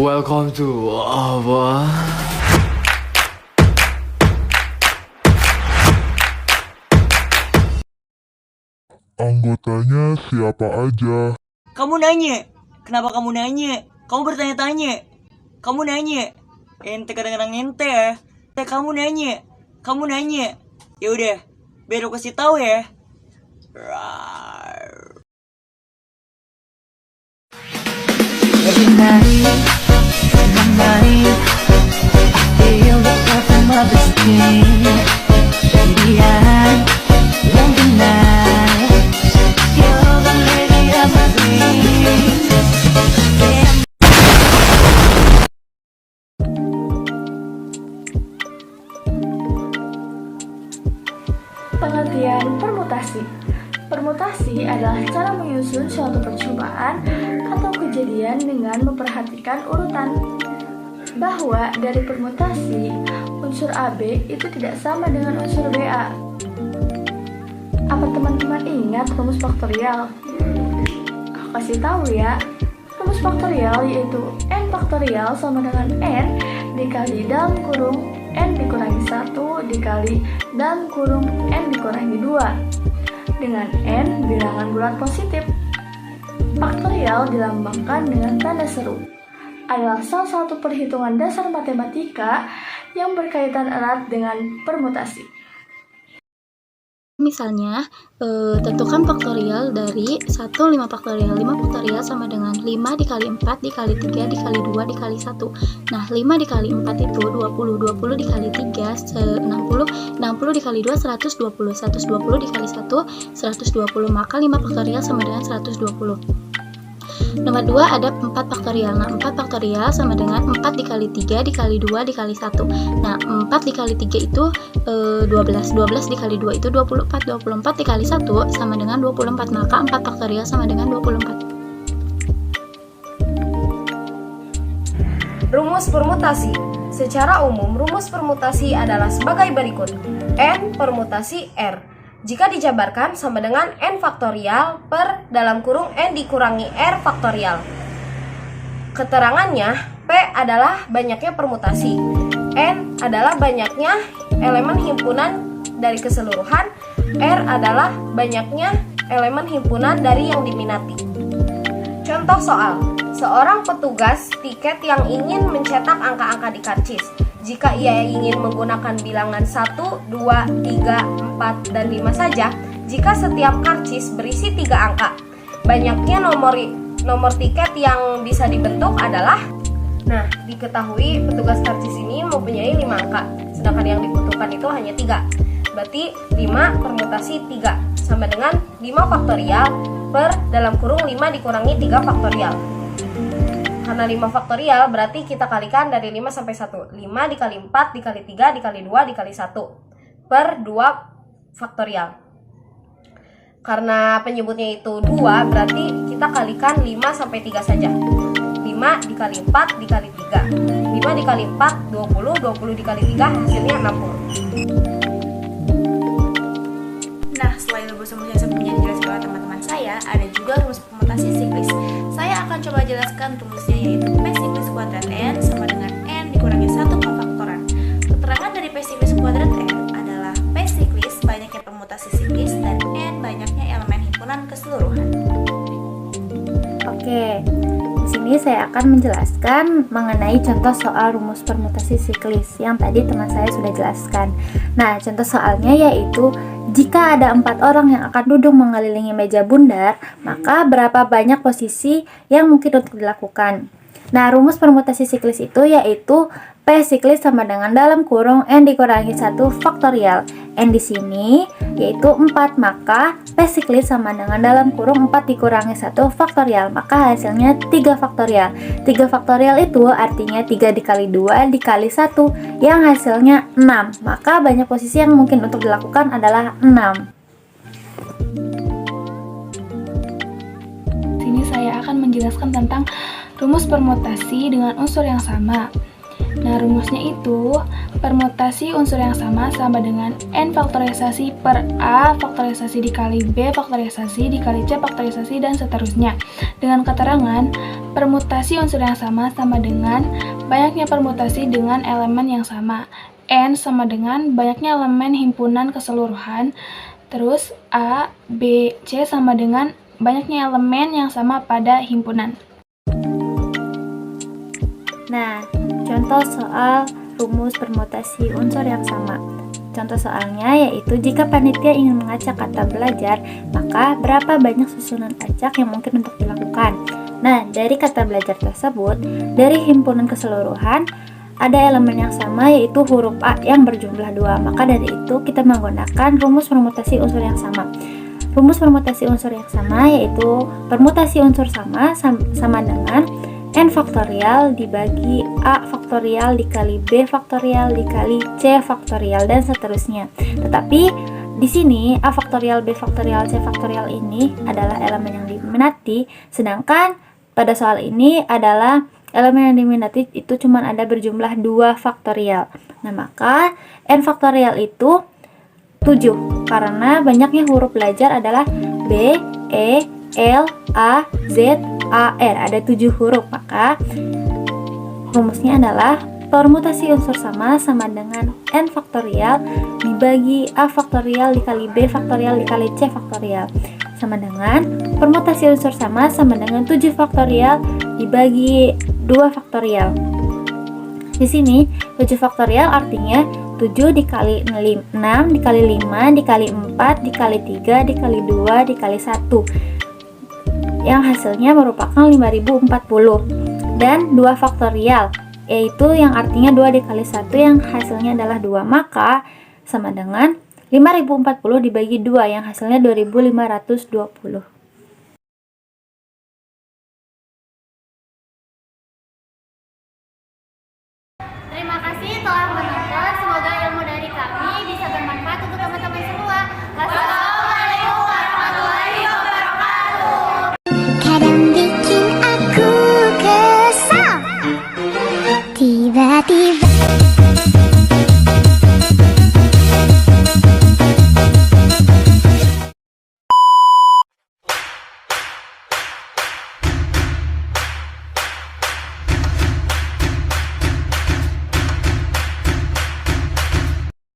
Welcome to apa? Anggotanya siapa aja? Kamu nanya. Kenapa kamu nanya? Kamu bertanya-tanya. Kamu nanya. Ente kadang-kadang ente ya. Kamu nanya. Kamu nanya. Ya udah, biar aku kasih tahu ya. Every night, in my mind, I feel the perfume of his skin. Baby, I won't deny, you're the lady of my dreams. Yeah. Pengertian permutasi. Permutasi adalah cara menyusun suatu percobaan atau kejadian dengan memperhatikan urutan. Bahwa dari permutasi, unsur AB itu tidak sama dengan unsur BA. Apa teman-teman ingat rumus faktorial? Aku kasih tahu ya. Rumus faktorial yaitu n faktorial sama dengan n dikali dalam kurung n dikurangi 1 dikali dalam kurung n dikurangi 2 dengan n bilangan bulat positif. Faktorial dilambangkan dengan tanda seru. Adalah salah satu perhitungan dasar matematika yang berkaitan erat dengan permutasi. Misalnya, tentukan faktorial dari 1, 5 faktorial. 5 faktorial sama dengan 5 dikali 4 dikali 3 dikali 2 dikali 1. Nah, 5 dikali 4 itu 20, 20 dikali 3, 60, 60 dikali 2, 120, 120 dikali 1, 120. Maka 5 faktorial sama dengan 120. Nomor 2 ada 4 faktorial. Nah, 4 faktorial sama dengan 4 dikali 3 dikali 2 dikali 1. Nah, 4 dikali 3 itu 12. 12 dikali 2 itu 24. 24 dikali 1 sama dengan 24. Maka 4 faktorial sama dengan 24. Rumus permutasi. Secara umum, rumus permutasi adalah sebagai berikut. N permutasi R. Jika dijabarkan sama dengan n faktorial per dalam kurung n dikurangi r faktorial. Keterangannya, P adalah banyaknya permutasi, N adalah banyaknya elemen himpunan dari keseluruhan, R adalah banyaknya elemen himpunan dari yang diminati. Contoh soal, seorang petugas tiket yang ingin mencetak angka-angka di karcis. Jika ia ingin menggunakan bilangan 1, 2, 3, 4, dan 5 saja, jika setiap karcis berisi 3 angka, banyaknya nomor tiket yang bisa dibentuk adalah. Nah, diketahui petugas karcis ini mempunyai 5 angka, sedangkan yang dibutuhkan itu hanya 3. Berarti 5 permutasi 3 sama dengan 5 faktorial per dalam kurung 5 dikurangi 3 faktorial. Karena 5 faktorial berarti kita kalikan dari 5 sampai 1. 5 dikali 4 dikali 3 dikali 2 dikali 1 per 2 faktorial. Karena penyebutnya itu 2 berarti kita kalikan 5 sampai 3 saja. 5 dikali 4 dikali 3. 5 dikali 4 20, 20 dikali 3 hasilnya 60. Nah, selain rumus-rumus yang sebelumnya dijelaskan oleh teman-teman saya, ada juga rumus permutasi siklis. Saya akan coba jelaskan rumusnya, yaitu P siklis kuadrat N sama dengan N dikurangi 1 pemfaktoran. Keterangan dari P siklis kuadrat N adalah P siklis banyaknya permutasi siklis dan N banyaknya elemen himpunan keseluruhan. Oke, di sini saya akan menjelaskan mengenai contoh soal rumus permutasi siklis yang tadi teman saya sudah jelaskan. Nah, contoh soalnya yaitu jika ada 4 orang yang akan duduk mengelilingi meja bundar, maka berapa banyak posisi yang mungkin untuk dilakukan? Nah, rumus permutasi siklis itu yaitu P siklis sama dengan dalam kurung N dikurangi 1 faktorial. N di sini yaitu 4, maka P siklis sama dengan dalam kurung 4 dikurangi 1 faktorial. Maka hasilnya 3 faktorial. 3 faktorial itu artinya 3 dikali 2 dikali 1 yang hasilnya 6. Maka banyak posisi yang mungkin untuk dilakukan adalah 6. Sini saya akan menjelaskan tentang rumus permutasi dengan unsur yang sama. Nah, rumusnya itu permutasi unsur yang sama dengan N faktorisasi per A faktorisasi dikali B faktorisasi dikali C faktorisasi dan seterusnya. Dengan keterangan permutasi unsur yang sama dengan banyaknya permutasi dengan elemen yang sama. N sama dengan banyaknya elemen himpunan keseluruhan. Terus A, B, C sama dengan banyaknya elemen yang sama pada himpunan. Nah, contoh soal rumus permutasi unsur yang sama. Contoh soalnya yaitu jika panitia ingin mengacak kata belajar, maka berapa banyak susunan acak yang mungkin untuk dilakukan? Nah, dari kata belajar tersebut, dari himpunan keseluruhan, ada elemen yang sama yaitu huruf A yang berjumlah 2. Maka dari itu kita menggunakan rumus permutasi unsur yang sama. Rumus permutasi unsur yang sama yaitu permutasi unsur sama dengan N faktorial dibagi A faktorial dikali B faktorial dikali C faktorial dan seterusnya. Tetapi di sini A faktorial, B faktorial, C faktorial ini adalah elemen yang diminati, sedangkan pada soal ini adalah elemen yang diminati itu cuma ada berjumlah 2 faktorial. Nah, maka N faktorial itu 7 karena banyaknya huruf belajar adalah B, E, L, A, Z, A, R. Ada 7 huruf, maka rumusnya adalah permutasi unsur sama dengan N faktorial dibagi A faktorial dikali B faktorial dikali C faktorial sama dengan permutasi unsur sama dengan 7 faktorial dibagi 2 faktorial. Di sini 7 faktorial artinya 7 dikali 6 dikali 5 dikali 4 dikali 3 dikali 2 dikali 1 yang hasilnya merupakan 5040, dan 2 faktorial yaitu yang artinya 2 dikali 1 yang hasilnya adalah 2, maka sama dengan 5040 dibagi 2 yang hasilnya 2520. Terima kasih telah menonton. Semoga ilmu dari kami bisa bermanfaat untuk teman-teman semua. Wassalamualaikum warahmatullahi wabarakatuh. Kadang bikin aku kesal, tiba-tiba